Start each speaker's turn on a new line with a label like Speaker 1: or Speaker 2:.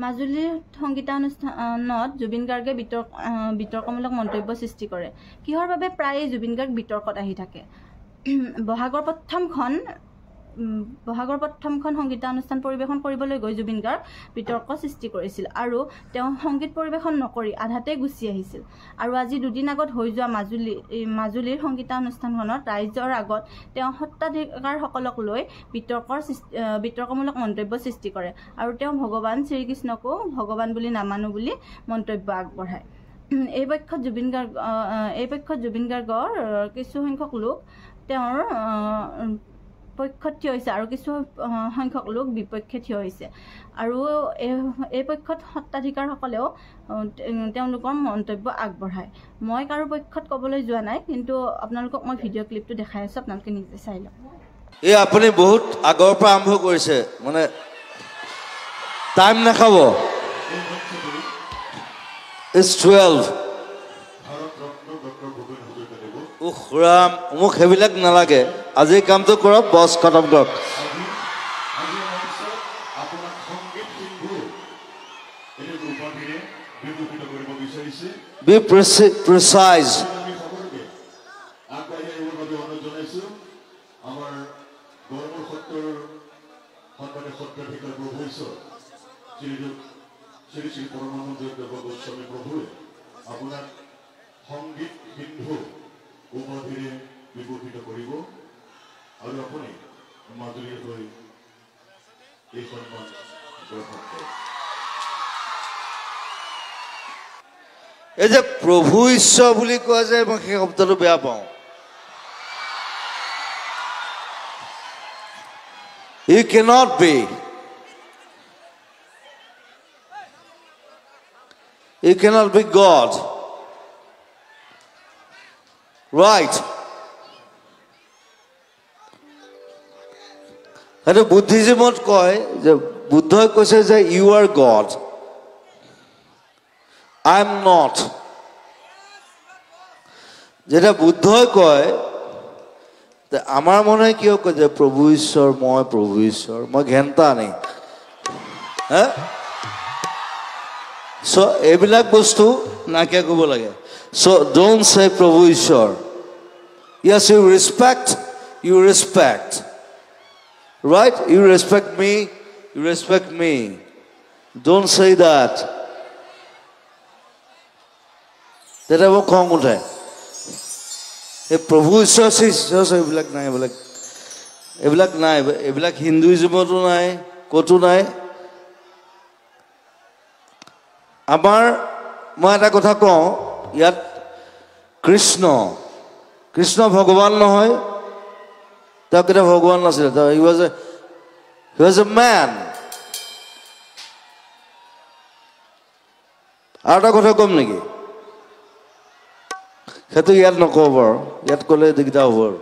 Speaker 1: মাজুলীৰ সংগীতানুষ্ঠানত জুবিন গাৰ্গে বিতৰ্কমূলক মন্তব্য সৃষ্টি কৰে কিহৰ বাবে প্ৰায় জুবিন গাৰ্গ বিতৰ্কত আহি থাকে বহাগৰ প্ৰথমখন সংগীতানুষ্ঠান পৰিবেশন কৰিবলৈ গৈ জুবিন গাৰ্গ বিতৰ্ক সৃষ্টি কৰিছিল আৰু তেওঁ সংগীত পৰিবেশন নকৰি আধাতে গুচি আহিছিল আৰু আজি দুদিন আগত হৈ যোৱা মাজুলীৰ সংগীতানুষ্ঠানখনত ৰাইজৰ আগত তেওঁ সত্তাধিকাৰসকলক লৈ বিতৰ্কমূলক মন্তব্য সৃষ্টি কৰে আৰু তেওঁ ভগৱান শ্ৰীকৃষ্ণকো ভগৱান বুলি নামানো বুলি মন্তব্য আগবঢ়ায় এই পক্ষত জুবিন গাৰ্গৰ কিছু সংখ্যক লোক তেওঁৰ পক্ষত থিয় হৈছে আৰু কিছু সংখ্যক লোক বিপক্ষে থিয় হৈছে আৰু এই পক্ষত সত্তাধিকাৰসকলেও তেওঁলোকৰ মন্তব্য আগবঢ়ায় মই কাৰো পক্ষত ক'বলৈ যোৱা নাই কিন্তু আপোনালোকক মই ভিডিঅ' ক্লিপটো দেখাই আছোঁ আপোনালোকে নিজে চাই লওক
Speaker 2: এই আপুনি বহুত আগৰ পৰা আৰম্ভ কৰিছে মানে টাইম নাখাব It's 12 উখৰাম মোক হেবিলাক নালাগে আজি কামটো কৰক বস খতম কৰক Be precise
Speaker 3: সংগীত সিন্ধু উপাধিৰে বিভূষিত কৰিব আৰু আপুনি মাজুলীৰ হৈ এই সন্মান গ্ৰহণ কৰে
Speaker 2: এই যে প্ৰভু ঈশ্বৰ বুলি কোৱা যায় মই সেই শব্দটো বেয়া পাওঁ You cannot be God right আৰু বুদ্ধিজমত কয় যে বুদ্ধই কৈছে যে you are God I am not যেটা বুদ্ধই কয় তে আমাৰ মনে কিয় কয় যে প্ৰভু ঈশ্বৰ মই ঘেন্তা নাই হ্যাঁ so এইবিলাক বস্তু নাকে ক'ব লাগে so don't say Prabhu Ishwar yes you respect right you respect me don't say that that I won't come uthai এই Prabhu Ishwar এইবিলাক নাই এইবিলাক হিন্দুইজমতো নাই কতো নাই আমাৰ মই এটা কথা কওঁ ইয়াত কৃষ্ণ ভগৱান নহয় তেওঁ কেতিয়া ভগৱান নাছিল he was a man আৰু এটা কথা কম নেকি সেইটো ইয়াত নকওঁ বাৰু ইয়াত ক'লে দিগদাৰ হ'ব আৰু